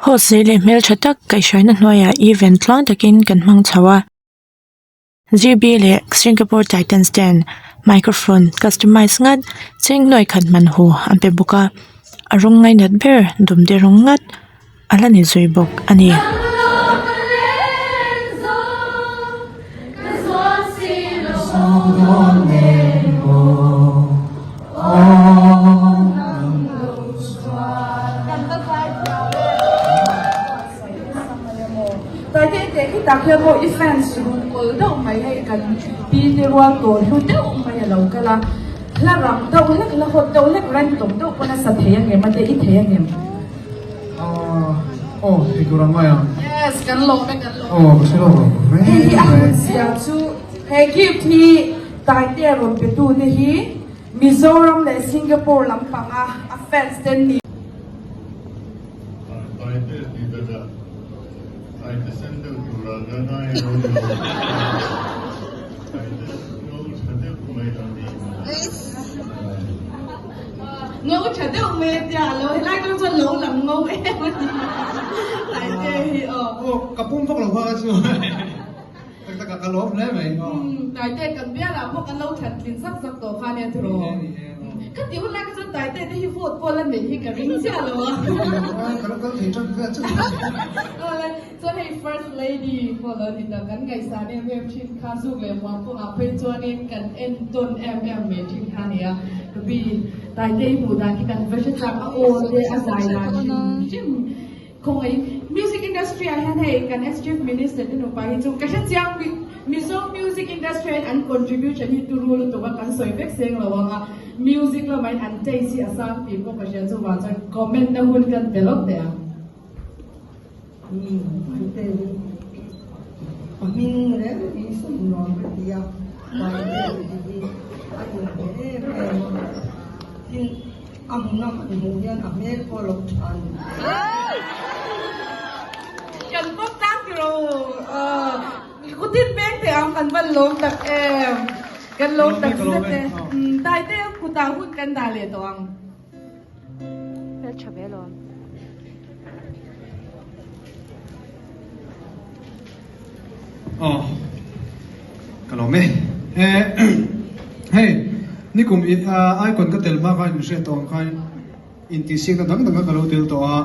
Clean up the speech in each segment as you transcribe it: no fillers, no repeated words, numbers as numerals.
Hosele mel chatak kai shaina hnoya event tlang takin kan hmang chawa. GB le Singapore Titans den microphone customize ngat cheng noi khat man ho ampe buka arung ngai nat ber dumde rong ngat alani zui bok ani. Takya mo i-fans rungkol daw may kan pinirwa ko daw may alaw ka la larang daw lahot daw random daw po na sa thayang em ate ithayang em sigurang maya yes kan lo kasi lo hey ahun siya chu hey give thi Taitea ron petu ni hi Mizoram le Singapore lampanga a fans den ni ngô chả thấy ông mẹ già rồi lại con chân lỗ làm ngô em tại thế kapung phok lo wa chu tak ka lo le mai tại thế cần biết là phok ăn lâu chặt liền sắc sắc tổ pha nè thử cái tiểu lại cái tại thế thì phốt phốt lên mình thì cả ring chả rồi ka thi chon ka chu so hey first lady for the in the kan ngày sáng em chin kha su về mong phok áp phê cho nên cần em tôn em mẹ chin kha nè vì tại đây mùa đại cái cần version trang ô để azai là không ấy music industry anh hay cần executive minister nên nó phải chung cái trang music industry and contribution to rule to what can soi vek seng lo wanga music lo mai an tay si asang pi ko passion so wa comment na hun kan telok de Amin re isum no dia bai di tin amna kemudian amel kolok chan kan pop tang ro ku tin bek te am kan ban lom tak em kan lom tak se tai te ku ta hun kan da le to ang Mel chabelo. kalau me hey ni kum icon ka tel ma khai nu se tong khai inti siak dang dang ka lo tel to a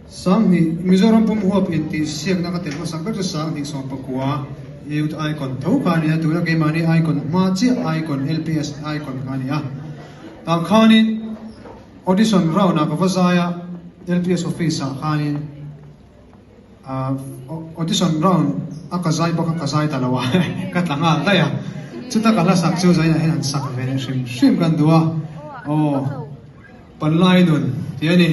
sang ni Mizoram pum huap inti siak na ka tel ma sang ka sang ni som pakua youth icon tho ka ni tu na ke mani icon ma chi icon LPS icon ka ni a tang khani audition round na ka fasaya LPS office khani audition round akazai baka kazai talawa katlanga taya chuta kala sakchu zai hen an sak ve shim kan duwa panlai nun tiani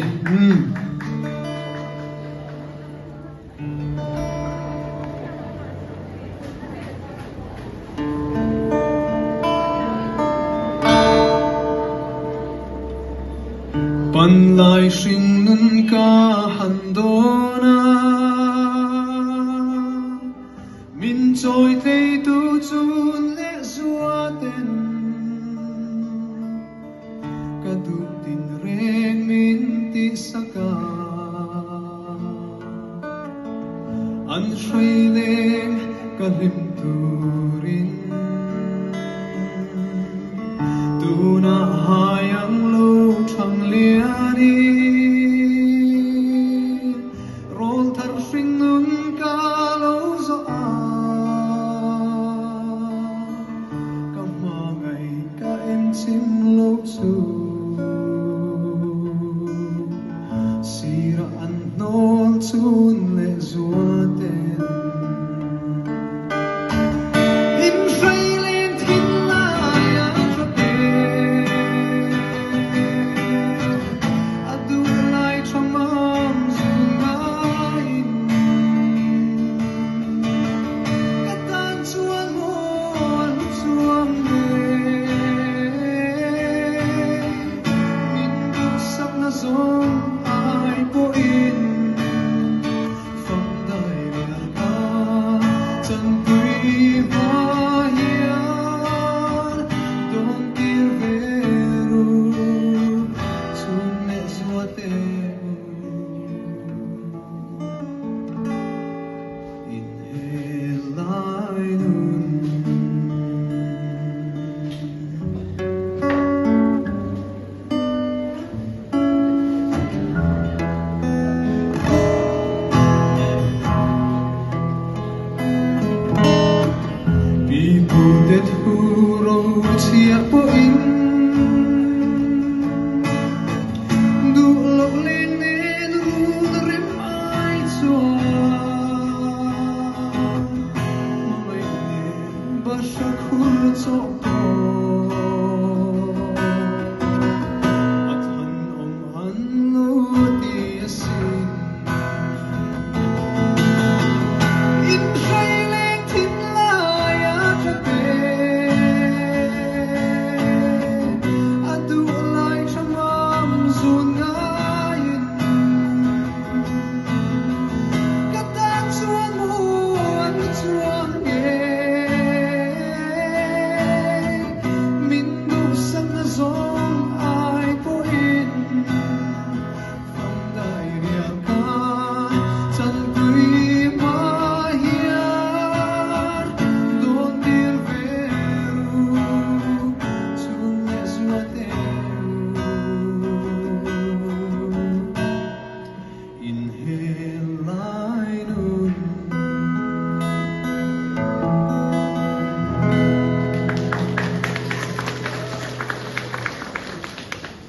panlai shin nun ka handona min trôi thấy tu chun lệ dua tên cả tu tin rèn min ti saka an shui lên cả lim turin tu na hayang lâu thang liani rol thar sinh nun ka lâu zo sim lo chu sira an nol chun le zuaten in failen tin la ya chote adu lai chamam zungain katan chuan mo chuan song ai po in phong dai la ka chan tui va hian don tir veru chun me suate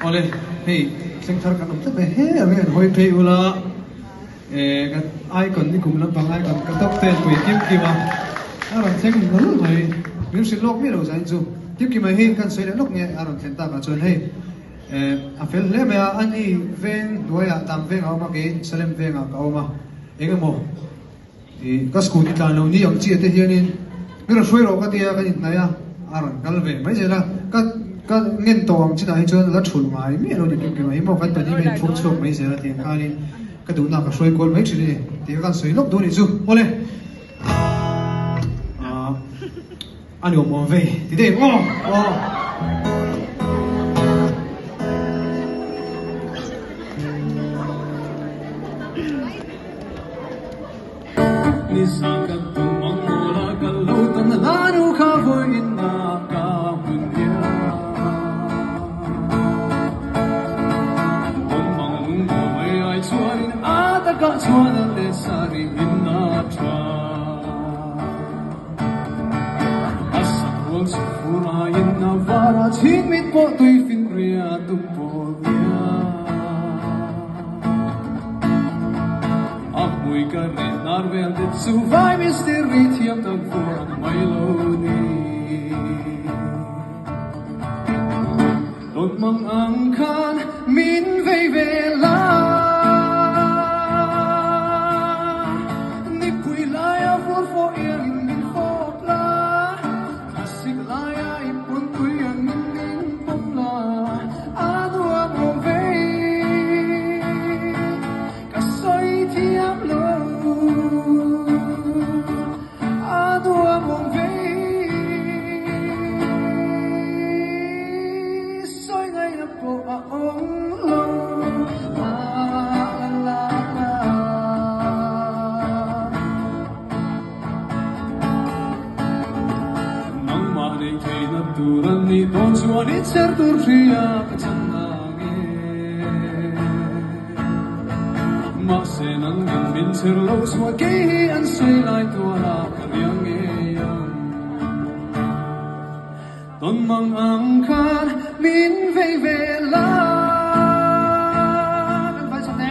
ole hey sing thar kan ta be he ame hoi pe ula kan icon ni kum lam pang icon ka top ten pui kim ki ma aron sing no mai music lok mi ro sai chu kim ki mai hin kan sei lok nge aron then ta ka chon hey a fel le me an I ven doya tam ven au ma ke salem ven a ka ma engamo ka school ta no ni ang chi te hianin mi ro shoi ro ka tia ka in na ya aron kal ve mai jela ka ngin to ang china hi chon la thul mai mi ro ni kim mai mo kan ta ni men phuk chok mai jela ti khalin ka du na ka shoi kol mai chini ti kan soi lok do ni chu ole anh có muốn về thì để ni si ka tu mong la ka lo tan na nu kha voi in na ka bun ya on mong mo mai ai chuan a ta ka chuan le sari in na tra Wang si fura in na vara chin mit po tui fin ria tu po ya Apui ka rin narvel dit su vai misteri tiam tag furan mai loni Don mang ang kan min vei vela Ni pui laya for fo in min fo pla Siglaya ipun kuyan min pumla Adwa mo vei Kasoy tiam lo Adwa mo vei Soy ngay na po aong lo La la la la Turan ni don suan itser turfia kachanange Maksenang yang bin serlo swa kehi an say lai tuala karyange yang Don mang angkan min vei vela Kan phải sao nè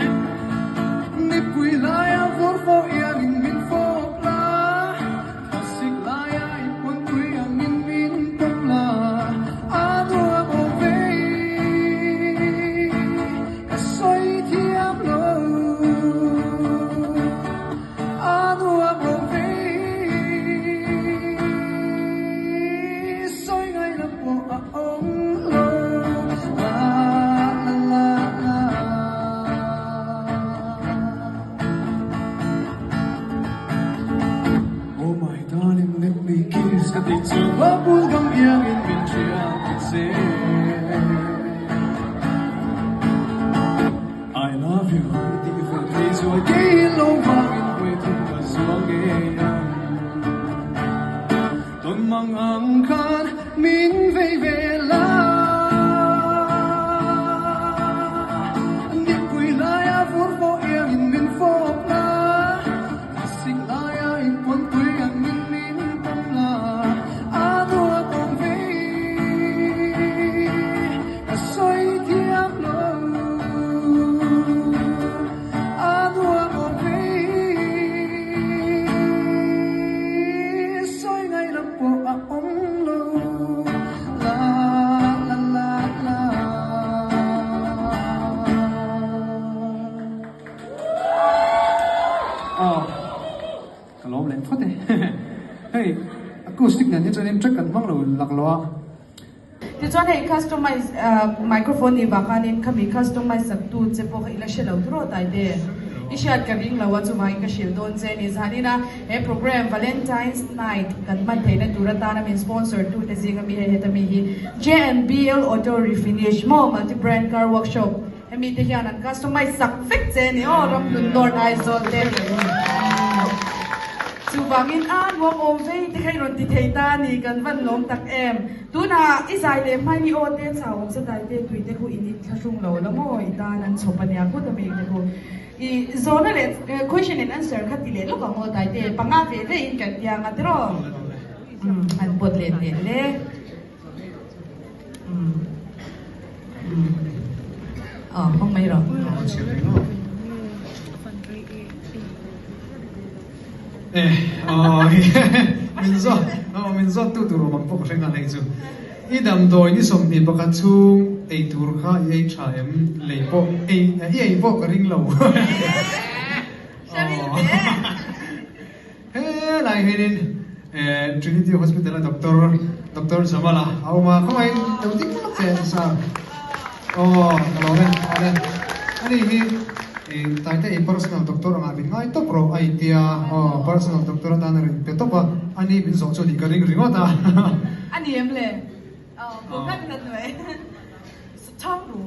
Ni pui lai a vor fo yang in min fo la Kasik lai a ipun kui yang in min pumla Adwa mo vei Kasoy tiam lo Adwa mo vei Soy ngay na po aong lo La la la la Oh my darling, let me kiss ka di chung wapul gam yang in min chia say I love you, di fa kay so kay lo bang in waiting ka suang yang Don mang angkan min vei vela Ni pui laya for fo yang in min fo pla Kasing laya in pon pui yang min pamla Adwa kong vei Kasoy tiam lo Adwa kong vei Soy ngay na po aong lo La la la la Kalom len thoát đi Hey, acoustic này cho nên chắc cần mong rồi lạc loa Thì cho nên customize microphone ni baka nên kami customize sa tu che po ila shela utro tai de ishat ka ring lawa chu mai ka shil don che ni zani na e program Valentine's night kan man the na turata na min sponsor tu te zinga mi he ta mi hi JNBL Auto Refinish mo multi brand car workshop emi te hian an customize sak fix che ni ram North Isol te Subangin an wong om vei te khai ron ti theita ni kan van lom tak em tu na izai le mai ni o te chawm sa dai te tui te ku ini thasung lo la mo ita nan chopania ku ta me te ku I zona le question and answer khati le lo ka mo dai te panga ve ve in kan ya nga tro an bot le le không mấy rồi Chiều đấy nó. Mình do tu tu bằng bốc sinh này chứ. Ý đam đôi ní sôm đi bạc chu ai tur kha ai cha em lấy bộ ai bộ cái ring lâu. Hey, lại hình in Trinity Hospital là doctor Samala. Áo mà không ai đầu tiên cũng sẽ sao. Kalau ni, ani hi Taitea personal doctor ang amin ngay to pro idea personal doctor ang tanarin pero pa ani bin so di ka ring ringota anh em lệ cũng rất là người chóp đủ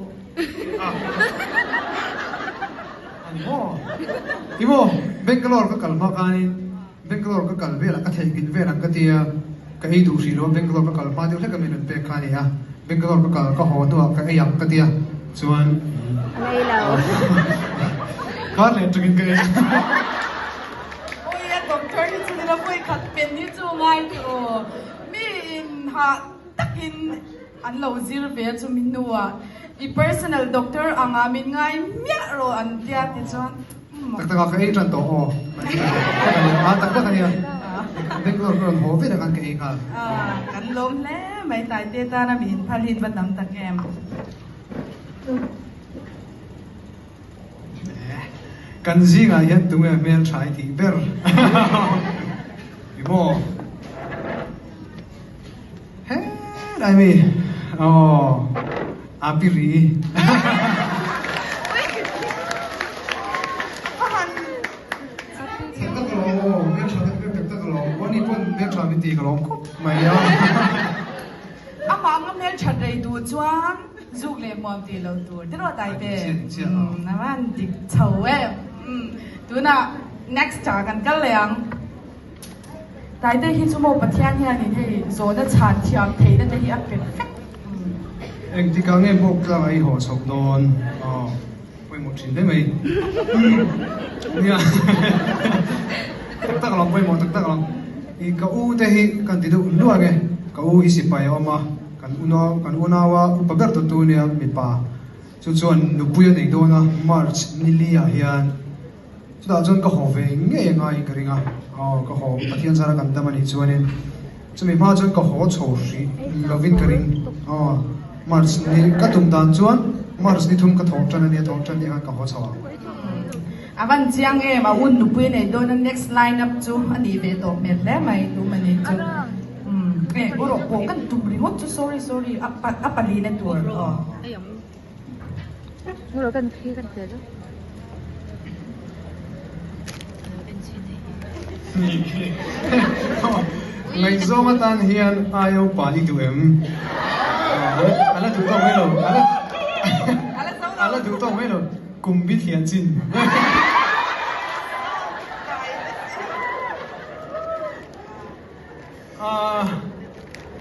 Imo Bangalore ka kalma kanin Bangalore ka kalbe la ka thai kin ve rang ka tia ka ei du si lo Bangalore ka kalma de ka min pe ka ni ha Bangalore ka kal ka ho tu ka ei yak ka tia chuan Alay lao. Kar le tugin ka ôi anh doctor thì chúng ta phải khắc bên như chú ngay rồi mình ha tắc in anh lâu zir về cho mình nuôi i personal doctor ang amin ngay miết rồi anh tia thì cho tak tak ka ei tran to o tak tak ka ni Bangalore ka ho ve ka ei ka kan lom le mai tai te ta na min phalin ban dam tak em kan zinga hian tunga mel thai ti ber Imo he dai mi apiri Amang am nel chat dai du chuan zuk le mom ti lo tur te ro dai be na man dik chau tu na next ta kan kal leang dai de hi chumo pathian hian ni hei zo da chan thiam thei da hi a perfect Anh thì càng em bốc ra ấy họ sọc đòn, quay một chuyện thế mày, nha, tất cả lòng quay một tất cả lòng, thì cậu thế hi cần tiêu luôn nghe, cậu hi xịt bài mà, cần uno wa upagar tu nè mi pa, chuan nụ bùi này đâu na, March nili à hiền, chúng ta chuan có họ về nghe ngay cái ringa, có họ bắt hiện ra cần tâm anh chuan nên, chúng mình mà chuan có họ chầu gì, loving cái ring, Mars ni katung dan chuan Mars ni thum ka thok tan ni ka ho chawa avan chiang e ma un nu pui nei don next line up chu ani ve to met le mai tu mani chu e oro po kan tu ri hot chu sorry apa li ne tur Ngồi gần khi gần tới đó. ngai zo ma tan hian ayo pa ni tu em ala tu tong mai lo ala tu tong mai lo kum bi thian chin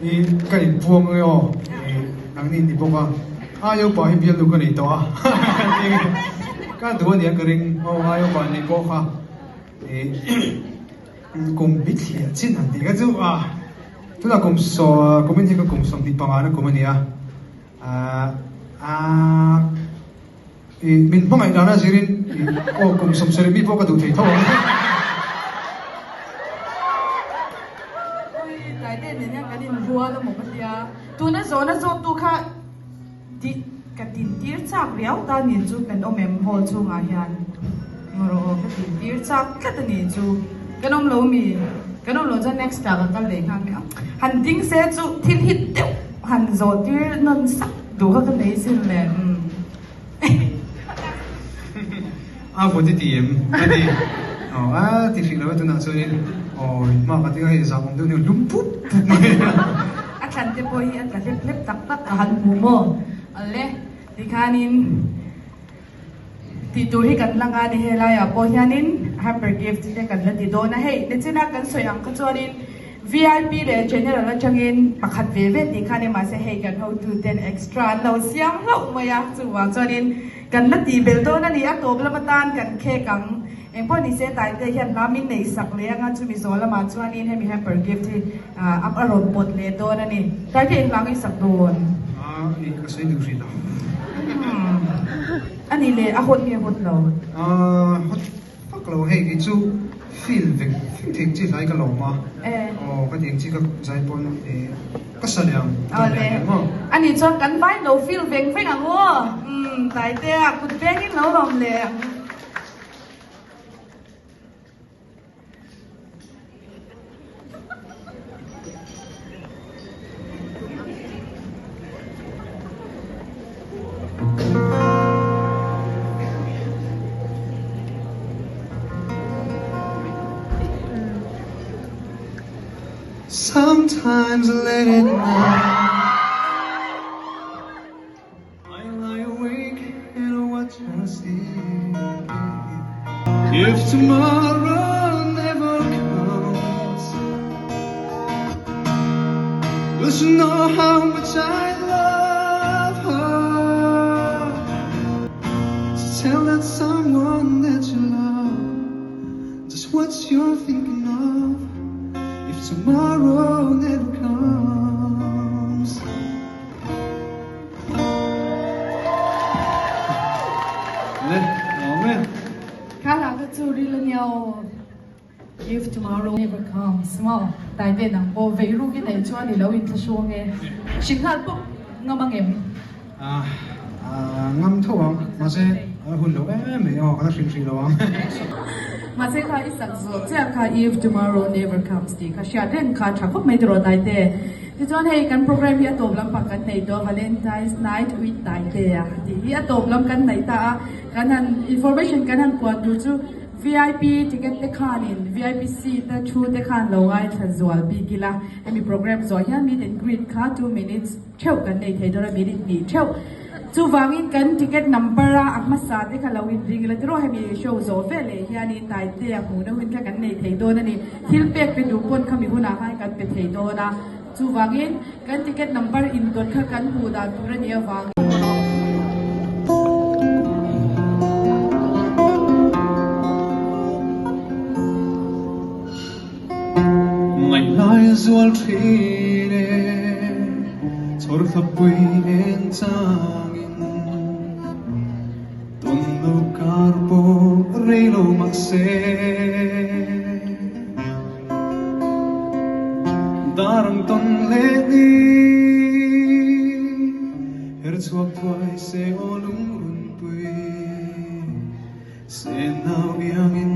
ni kai puang yo nang ni boka ayo pa hi bial lu ka nei to ka du ni ka ring ayo pa ni boka kum bi thian chin an ti ka chu tu là cùng so mình thì có cùng sống đi bằng anh của mình à mình không ai đó là gì nên cùng sống sẽ bị vô cái đủ thể thôi cái đèn này nha cái đèn vua đó một cái dia tu nó gió tu kha đi cái tin tiệt chắc réo ta nhìn chú cái ông em hồ chú ngài hiền ngồi cái tin tiệt chắc cái tên nhìn chú cái ông lâu mi cái nó luôn cho next ta cái lấy hàng mẹ hành tinh sẽ chú thiên hit tiêu hành rồi tiêu non sắc đủ các cái đấy xin lệ phụ thì tìm đi thì khi đó tôi nói cho nên mà cái tiếng hay rằng tôi nhiều lúng phút anh chăn tiếp bôi anh cả tiếp lép tắc tắc ở hành mù mò lẽ thì khai nín thì tôi hi kan langa ni helai a po hianin hyper gift te kan la ti do na hei le china kan soyang ka chuanin VIP le general la changin pakhat ve ve ti khane ma se hei kan how to 10 extra lo siam lo maya chuwa chuanin kan la ti bel to na ni a to bla matan kan khe kang eng po ni se tai te hian lamin nei sak le anga chu mi zo la ma chuanin he mi hyper gift hi up a road pot le do na ni tai te lang i sak don ni ka sei du ri la ani le a hot nge hot lo hot fuck lo hey cái chú feel việc thiệt chỉ lại cái lo mà cái tiếng chỉ cái giải pon cái sản lượng ani chọn kan vai lo feel veng veng ang wo tai te kut veng in lo lom le Sometimes late at night I lie awake and watch us sleep. If tomorrow never comes, will she know how much I love her? So tell that someone that you love just what you're thinking of. If tomorrow never comes. Amen. Kala ka tsuri lang yaw. If tomorrow never comes, mo tai te nang po veiru ki nei chuan ni lo in thasuang e singhal po ngamangem ngam thawang ma se hun lo me ka thrin lo mà sẽ khai sắc rồi, sẽ khai if tomorrow never comes đi, khai sẽ đến khai thắc mắc mấy đồ đại tệ. Thì cho nên cái program hiện tổ làm bằng cái này đó Valentine's Night with Taitea. Thì hiện tổ làm cái này ta cái này information cái này quan du chu VIP ticket te khanin VIP seat ta chu te khan lo ai than zual bi gila. Em program rồi hiện meet and greet kha 2 minutes cheu cái này thấy đó là minute ni cheu. Chu wangin kan ticket number a akmasa te khala win ring la tro hemi show zo vele hiani tai te a hu na win ka kan nei thei do na ni thil pek pe du pon khami huna hai kan pe thei do na chu wangin kan ticket number in dot kha kan hu da tu ra ni awang ngày lai zual thine chor thapui en changin ton lo karbo reilo makse darang ton le ni her chuak thwai se olung run pui se nau yangin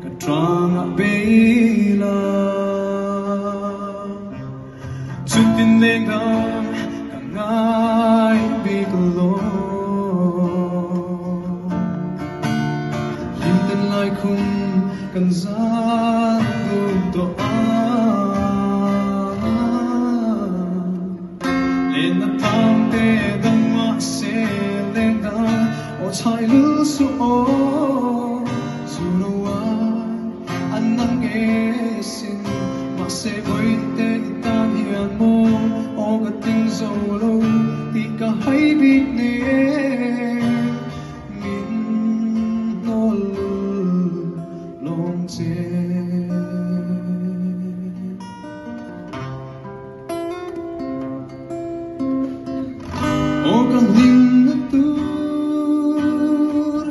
ka tranga beila chutin lenga kangai biglo limten lai khum kan zan du to lên na tam te dang ma se lenga o chai lu su o su lo wa anang ge sin ma se voi te tan hian mo o ga ting zo lo ti ka hai bi ne min no long che o ka ling na tur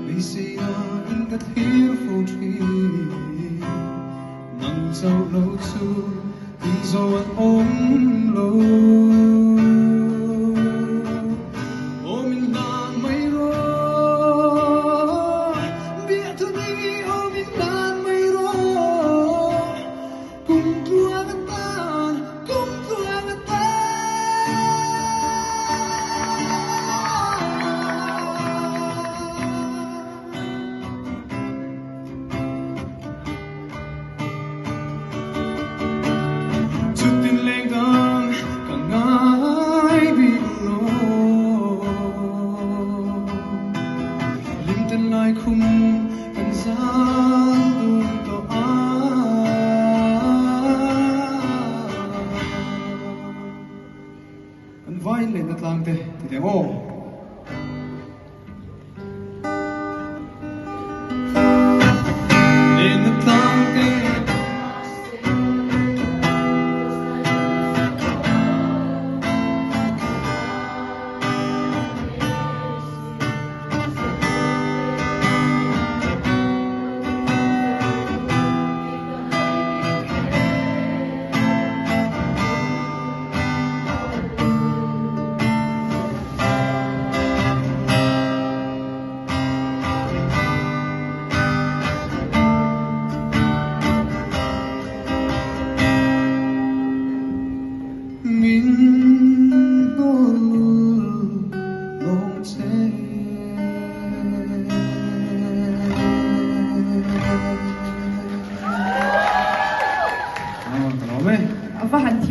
vi se ya in ka thir fo tri nang zo lo chu tin zo an om lo o min lan mai ro bia tu ni o min lan mai ro kum tua ga ta chutin lengang kangai biglo limten lai khum kan zan dum to a kan vai le na tlang te te o le na tlang te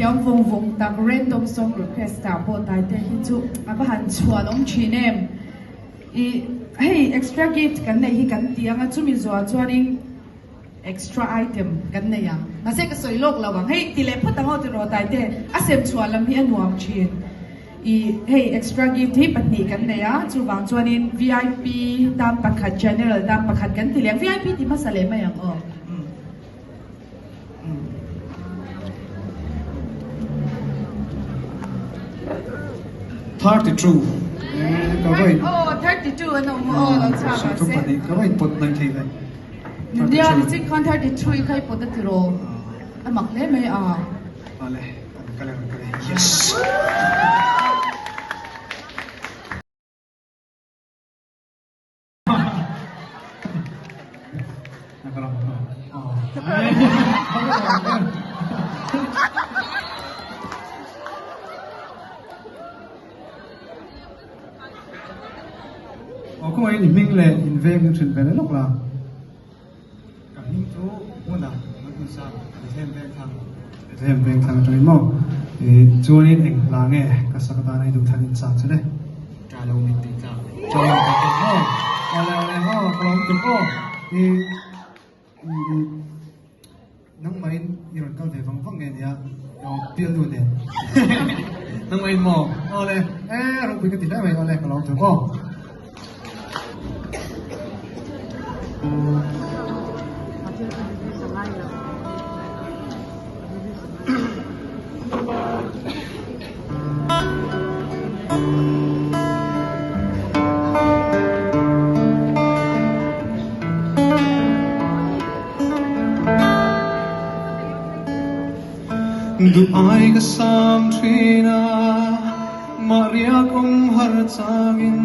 khiam vung tak random song request ta po tai te hi chu aba han chuan om thinem I hey extra gift kan nei hi kan tianga chumi zo chuaning extra item kan nei yang na se ka soilok lawang hey tile phatango ti ro tai te asem chualam hi anuam thin hey extra gift hi patni kan nei a chu wang chuanin VIP tam pakhat general tam pakhat kan tileng VIP ti masale ma yang o 32 ก็ไม่ oh 32 ano mo lo cha ทุก ba ปฏิ se ก็ไม่ปดนั่งทีเลย dia ni sing kan 33 kai po da tiro amak le me a มาเลยกันเลย yes นะครับก็ไอ้นิ่งเลยอินเวงถึงเป็นลูกหลานกับนิ่งจู้มุ่งหน้ามันคือสร้างเทียมเวงทางตรงนี้มั่งจูนี่เองหลังเองก็สักตาในดูทางอินสานใช่ไหมจ้าเราไม่ติดจ้าเราไม่ติดโอ้อะไรโอ้กลองจุดโอ้น้องไม่ยืนก็เดี๋ยวฟังเนี่ยเราเปลี่ยนดูเนี่ยน้องไม่มองอะไรเราคุยกันติดได้ไหมอะไรกลองจุดโอ้ดูไอ้ก็สามทีนามาเรียกหาจามิน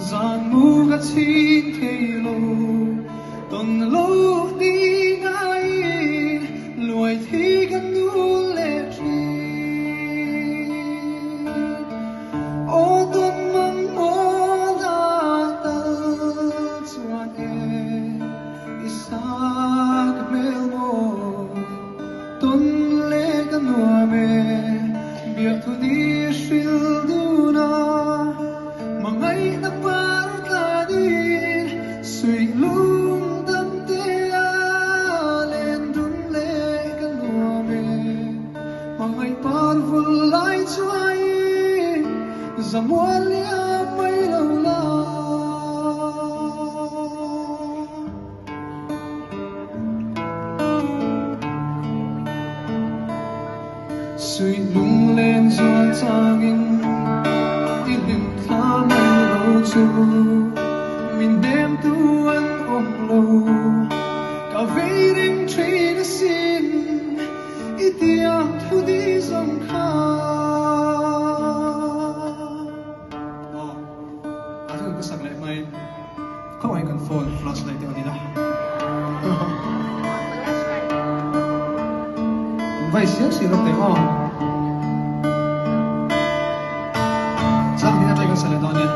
ZANมูก็ทิ้งเทโลต้นโลดีไงลอยที่กันดูเล็กทีโอ้ต้นมังโมลาตาสวนอิสากเบลโมต้นBiar tu di shilduna, mangai na parkadin, sui lung dam tea, lendun lekan nuame, mangai parvulai chuai, zamualia mai laula. Sui lung lên doan tangin ilim tha mai lo chu min dem tuan om lo ka veiring train sin itiam thu di zong kha atu ka sak lai mai ko ai kan phone flashlight te ani la vai ser si lo te ho Saan din natin sa leto niya?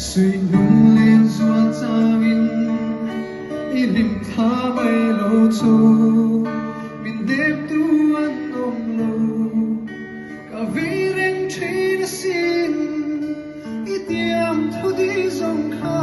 Sui lung lên doan tangin ilim tha mai lo chu min dem tuan om lo ka vireng train sin itiam thu di zong kha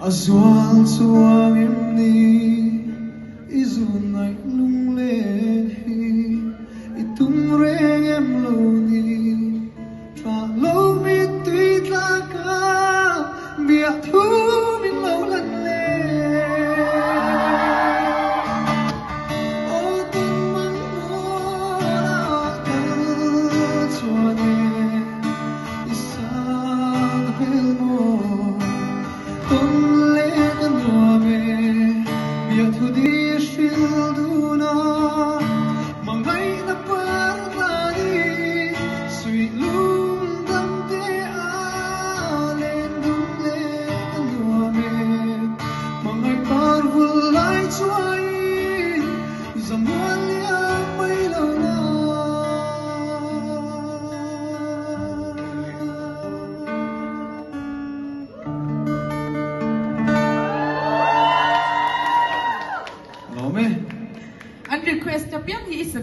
Azwal suang imni izunay lung len hi itung reng em lo ni tra lo mi tui ta ka bia thu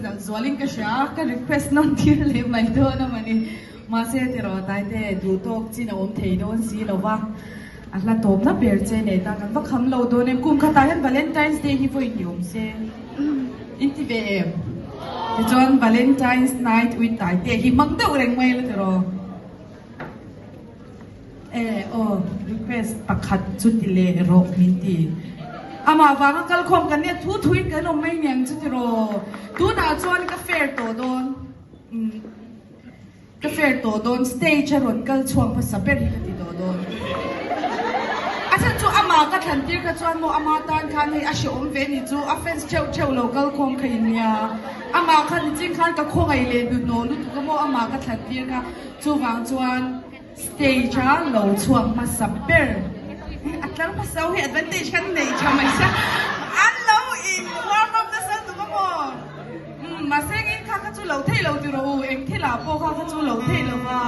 dal zualing ka siya ka request non tir le mai do na mani ma se tiro tai te du tok chin om thei don si lo wa atla tom na ber che ne ta kan va kham lo do ne kum khata han Valentine's Day hi foi niom se inti ve em John Valentine's night with Taitea hi mang do reng mai lo tiro request pakhat chuti le ro minti ama wanga kal khom kan ne thu thui kan om mai nyang chu tiro tu na chuan ka fair to don ka fair to don stage ron kal chuang pa saper hi ka ti do don asan chu ama ka than tir ka chuan mo ama tan khan hi a shom ve ni chu offense cheu local khom khain nia ama khan jing khan ka khongai le du no lu tu ka mo ama ka than tir ka chu wang chuan stage lo chuang ma saper atlang pa sau hi advantage kan nei chamai sa allo in warm up the sun to mo ma sengin kha ka chu lo thei lo tu ro eng thela po kha ka chu lo thei lo wa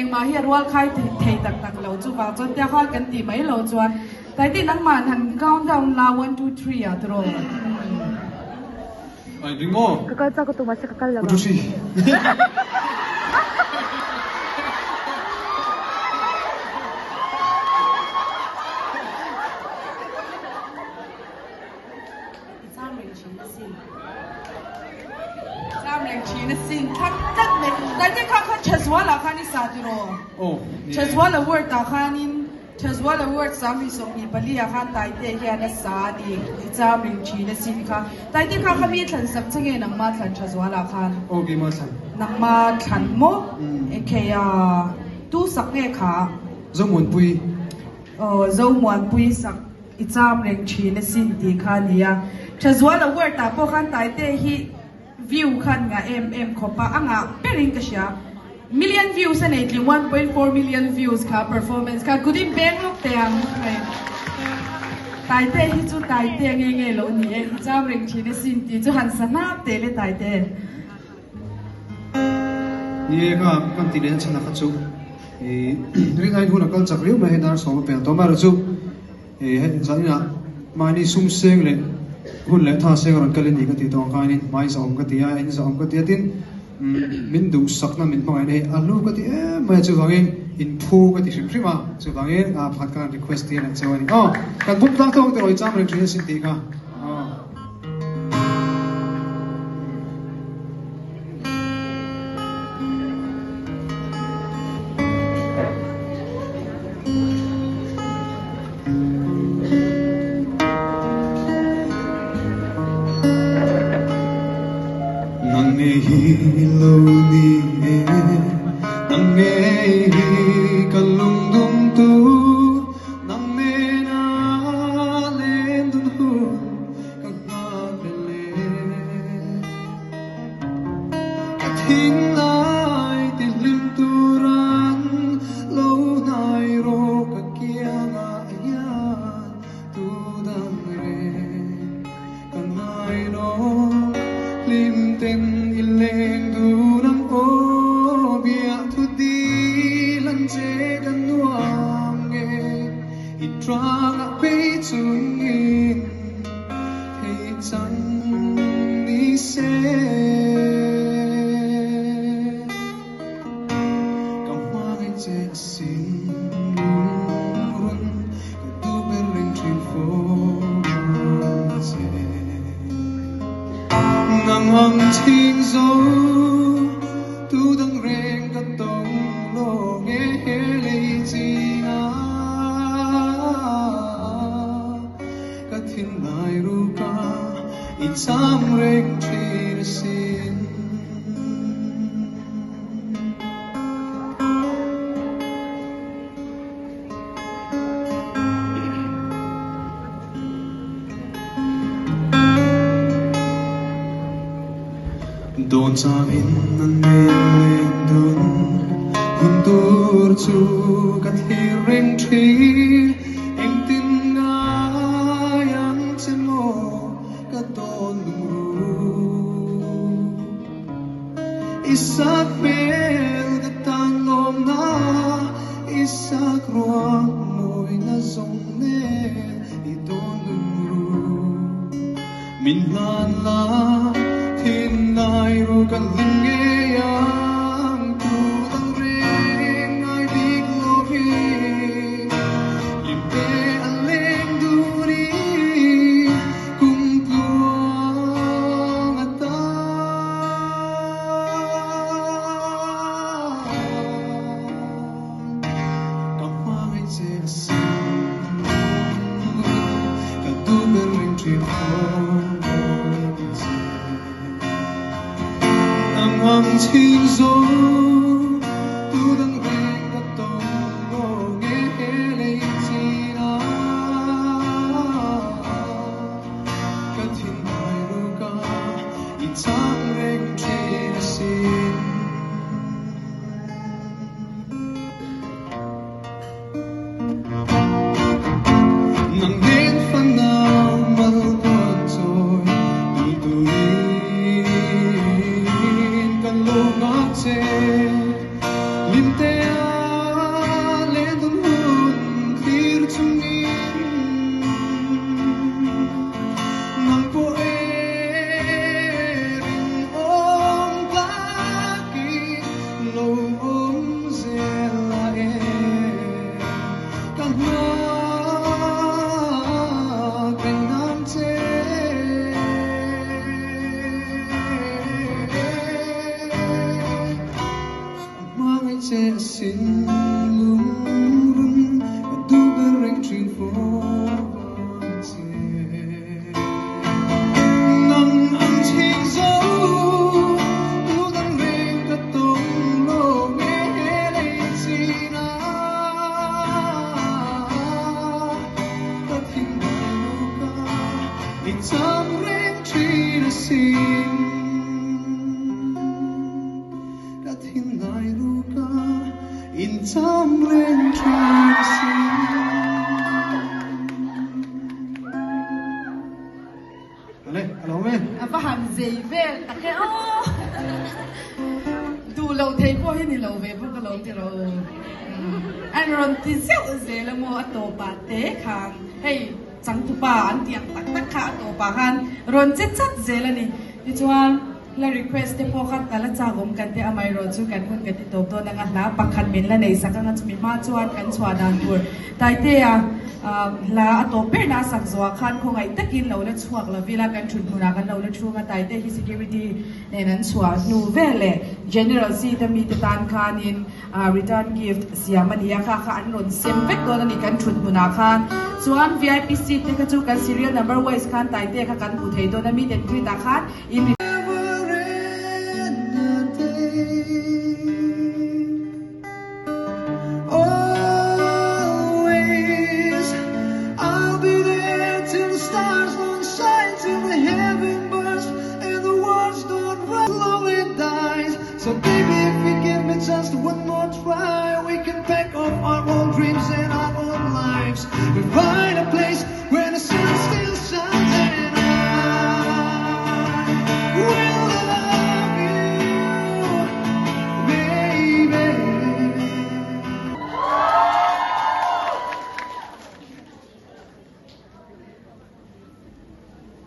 eng ma hi rual khai thei tak lo chu ba chon tia kha kan ti mai lo chuan tai ti nang man han countdown la 1 2 3 a tro ai dingo Kakal sa ko tumas sa kakal lang. udusi Chazwala khani satiro chazwala word ta khanin chazwala word sami somi palia khan taite hiya na sani icham ring china sin kha taite kha khami than sak chenge nang ma than chazwala khan okay ma than nang ma than mo ekya tu sak nge kha zomun pui zo muan pui sak icham ring china sin ti khania chazwala word ta po khan taite hi view khan nga khopa anga pering ka siya million views and 1.4 million views ka performance ka kudim beng lok teang taite hi chu taite nge lo ni e jam ring chine sin ti chu han sanap te le taite ye ka kan ti den chana ka chu ring ai huna kan chakriu ma hedar so pe to ma ro chu zanina mani sum seng le hun le tha seng ron kalin ni ka ti to ka ni mai som ka ti ya en som ka ti tin min du sakna min ma ne alu ka ti ma chu wangin in phu ka ti shim shima chu wangin a phat kan request ti na chawani kan buk tang thong te roi cham ring sin ti ka Don samin nan men dun hundur chu kat hiring thi eng tin nga yang chemo ka don ru isak bel ka tang lom na isak ruang moi na zong ne I don ru min lan la tin nai ru kan lim ge yang tu tang reng ai dik lo hi lim te an leng du ni kum tuang ata kapang che si ka tu ber ring tri Ang chinh gió tu đang về các tông ngô nghe lấy chi na các thiên mai ru ca ít sáng rèn chi xin nang đến phần nào mal tuan rồi tu lim te le dum hun tir chungin nang po ring om ta ki lo om zela kan ma kan nam che che xin lung rung du ben reng trin fo che nang an chi zo tu dang reng ka tong lo nghe lấy chi na ta thiên mai lu ca ít chang reng trin xin ta thiên mai lu in some rain trees hello men apa han zei vel take o du lo thei ko hi ni lo ve bu ka lo ti ro an ron ti seu ze la mo ato pa te khang hey chang tu pa an tiang tak tak kha ato pa han ron chet chat ze la ni ti chuan la request te po khat kala cha gom kan te amai ro chu kan hun kan ti to to na nga la pakhat min la nei saka nga chumi ma chuan kan chwa dan tur Taitea la ato per na sak zwa khan ko ngai takin lo la chuak la vila kan thun huna kan lo la thu nga Taitea hi security ne nan chwa nu vele general si ta mi tan khan in return gift siamania kha kha an ron sem vek do ni kan thun huna khan chuan VIP seat te ka chu kan serial number wise khan Taitea kha kan pu thei do na mi den tui ta khan in So baby, if you give me just one more try, we can pack up our own dreams and our own lives. We find a place where the sun still shines and I will love you, baby.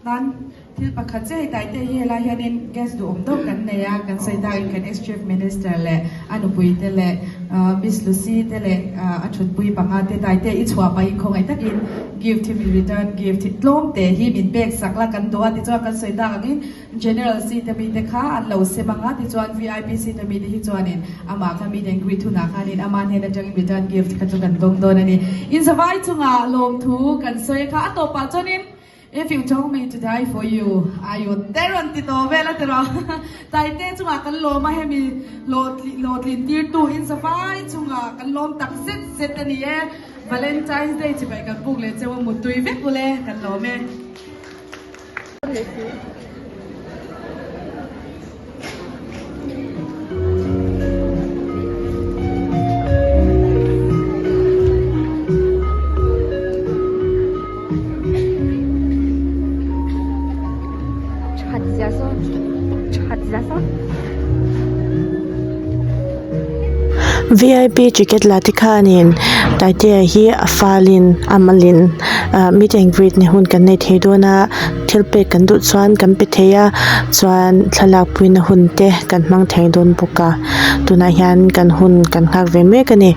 Dan til pakhat che Taitea hi la hianin guest du om do kan neya kan saida in kan ex chief minister le anupui te le Miss Lucy te le achut pui panga te Taitea I chwa pai khongai takin gift him in return gift tlom te hi min bek sakla kan do ti chaw kan saida angin general si te mi te kha an lo se manga ti chuan VIP si te mi hi chuanin ama kha mi den greet thuna khanin aman he na jang return gift ka chu kan dong do na ni in savai chunga lom thu kan soi kha atopa chonin if you told me to die for you, I would teron tito vela tero. Taitea chunga kan loma hemi lot lintir tu in safai chunga kan lom tak set ani e Valentine's Day chibai kan puk le chewa mutui vek ule kan lome. 咋说？ VIP ticket la tikhanin Taitea hi afalin amalin meet and greet ni hun kan nei thei do na thilpe kan du chuan kan pe theia chuan thalak puin hun te kan mang thei don boka tuna hian kan hun kan ngak ve me kani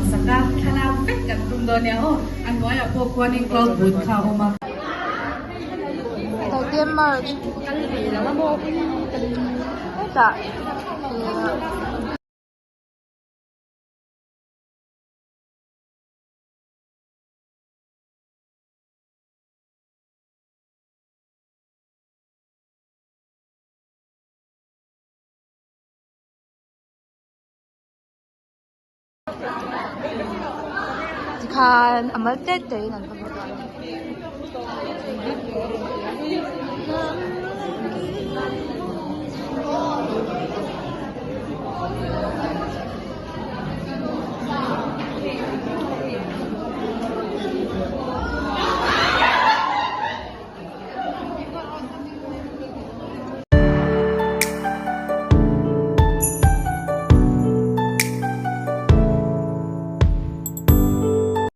Sekarang kenapa kan rumahnya oh, anu ya pokoknya nih kalau buat kau mah. Taitea merge kan di dalam mau tak kan amal tete nan